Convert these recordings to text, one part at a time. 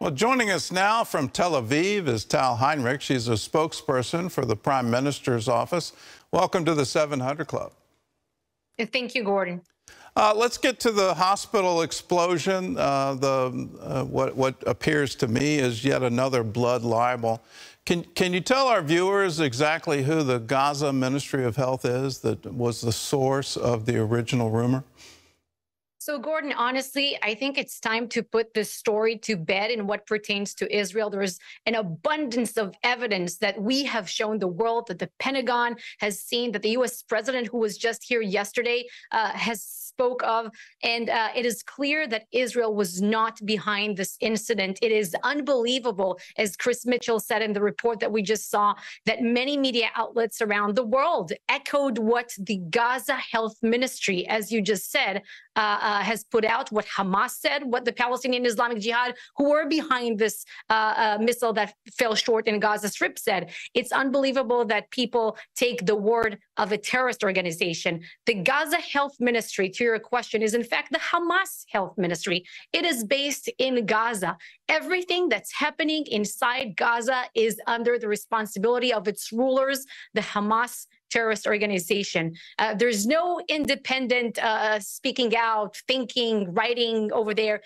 Well, joining us now from Tel Aviv is Tal Heinrich. She's a spokesperson for the Prime Minister's office. Welcome to the 700 Club. Thank you, Gordon. Let's get to the hospital explosion. What appears to me is yet another blood libel. Can you tell our viewers exactly who the Gaza Ministry of Health is that was the source of the original rumor? So, Gordon, honestly, I think it's time to put this story to bed in what pertains to Israel. There is an abundance of evidence that we have shown the world, that the Pentagon has seen, that the U.S. president, who was just here yesterday, has spoke of. And it is clear that Israel was not behind this incident. It is unbelievable, as Chris Mitchell said in the report that we just saw, that many media outlets around the world echoed what the Gaza Health Ministry, as you just said, has put out, what Hamas said, what the Palestinian Islamic Jihad, who were behind this missile that fell short in Gaza Strip, said. It's unbelievable that people take the word of a terrorist organization. The Gaza Health Ministry, to your question, is in fact the Hamas Health Ministry. It is based in Gaza. Everything that's happening inside Gaza is under the responsibility of its rulers, the Hamas terrorist organization. There's no independent speaking out, thinking, writing over there.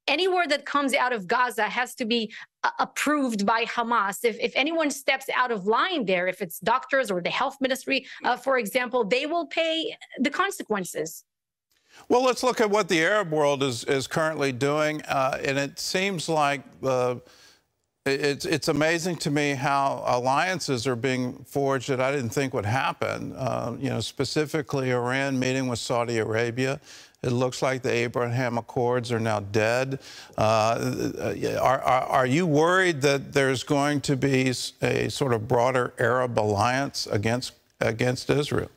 Any word that comes out of Gaza has to be approved by Hamas. If anyone steps out of line there, if it's doctors or the health ministry, for example, they will pay the consequences. Well, let's look at what the Arab world is currently doing. And it seems like it's amazing to me how alliances are being forged that I didn't think would happen. Specifically Iran meeting with Saudi Arabia. It looks like the Abraham Accords are now dead. Are you worried that there's going to be a sort of broader Arab alliance against Israel?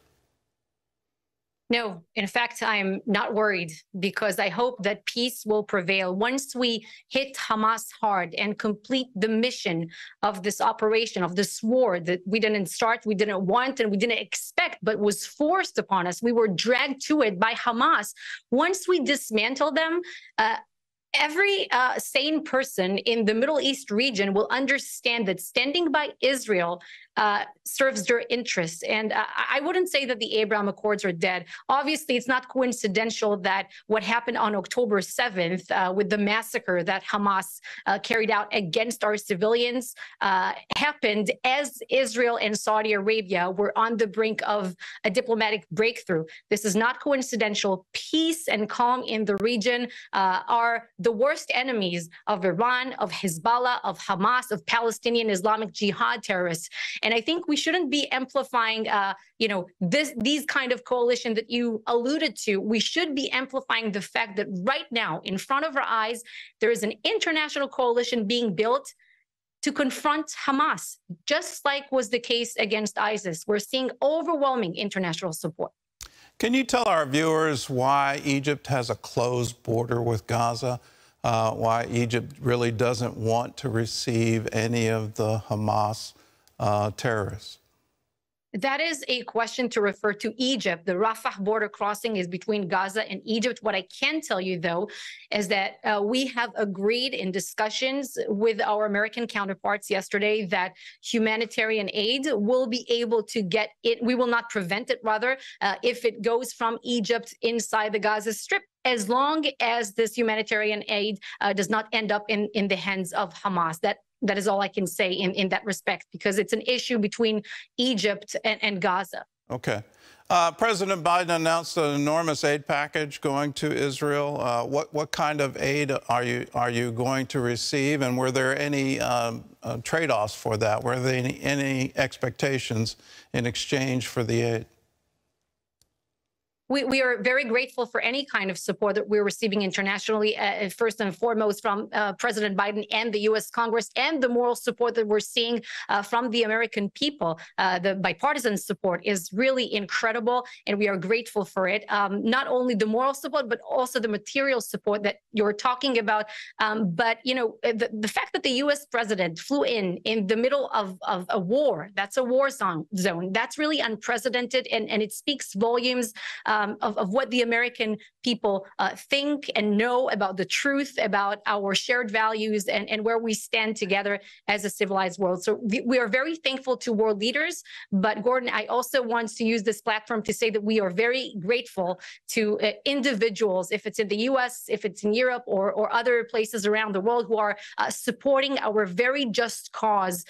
No, in fact, I'm not worried, because I hope that peace will prevail. Once we hit Hamas hard and complete the mission of this operation, of this war that we didn't start, we didn't want, and we didn't expect, but was forced upon us. We were dragged to it by Hamas. Once we dismantle them, every sane person in the Middle East region will understand that standing by Israel serves their interests. And I wouldn't say that the Abraham Accords are dead. Obviously, it's not coincidental that what happened on October 7th with the massacre that Hamas carried out against our civilians happened as Israel and Saudi Arabia were on the brink of a diplomatic breakthrough. This is not coincidental. Peace and calm in the region are the worst enemies of Iran, of Hezbollah, of Hamas, of Palestinian Islamic Jihad terrorists. And I think we shouldn't be amplifying, these kind of coalition that you alluded to. We should be amplifying the fact that right now, in front of our eyes, there is an international coalition being built to confront Hamas, just like was the case against ISIS. We're seeing overwhelming international support. Can you tell our viewers why Egypt has a closed border with Gaza? Why Egypt really doesn't want to receive any of the Hamas terrorists? That is a question to refer to Egypt. The Rafah border crossing is between Gaza and Egypt. What I can tell you, though, is that we have agreed in discussions with our American counterparts yesterday that humanitarian aid will be able to get it. We will not prevent it, rather, if it goes from Egypt inside the Gaza Strip, as long as this humanitarian aid does not end up in the hands of Hamas. That is all I can say in that respect, because it's an issue between Egypt and Gaza. Okay. President Biden announced an enormous aid package going to Israel. What kind of aid are you going to receive, and were there any trade-offs for that? Were there any expectations in exchange for the aid? We are very grateful for any kind of support that we're receiving internationally, first and foremost from President Biden and the U.S. Congress, and the moral support that we're seeing from the American people. The bipartisan support is really incredible, and we are grateful for it. Not only the moral support, but also the material support that you're talking about. But, the fact that the U.S. president flew in the middle of a war, that's a war zone, that's really unprecedented, and it speaks volumes of what the American people think and know about the truth, about our shared values, and where we stand together as a civilized world. So we are very thankful to world leaders. But Gordon, I also want to use this platform to say that we are very grateful to individuals, if it's in the US, if it's in Europe, or other places around the world, who are supporting our very just cause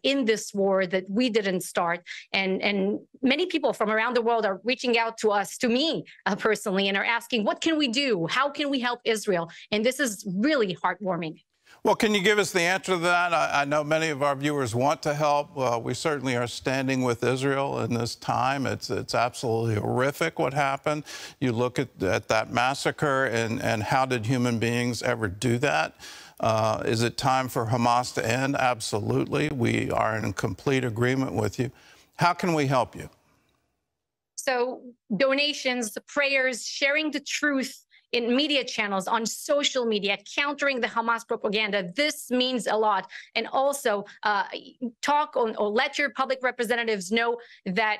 in this war that we didn't start. And many people from around the world are reaching out to us, to me personally, and are asking, what can we do? How can we help Israel? And this is really heartwarming. Well, can you give us the answer to that? I know many of our viewers want to help. We certainly are standing with Israel in this time. It's absolutely horrific what happened. You look at that massacre, and how did human beings ever do that? Is it time for Hamas to end? Absolutely. We are in complete agreement with you. How can we help you? So donations, prayers, sharing the truth in media channels, on social media, countering the Hamas propaganda. This means a lot. And also talk on, or let your public representatives know that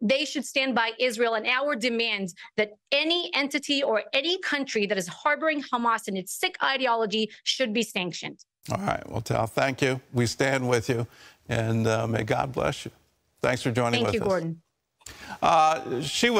they should stand by Israel and our demands that any entity or any country that is harboring Hamas and its sick ideology should be sanctioned. All right. Well, Tal, thank you. We stand with you, and may God bless you. Thanks for joining with us. Thank you, Gordon. She was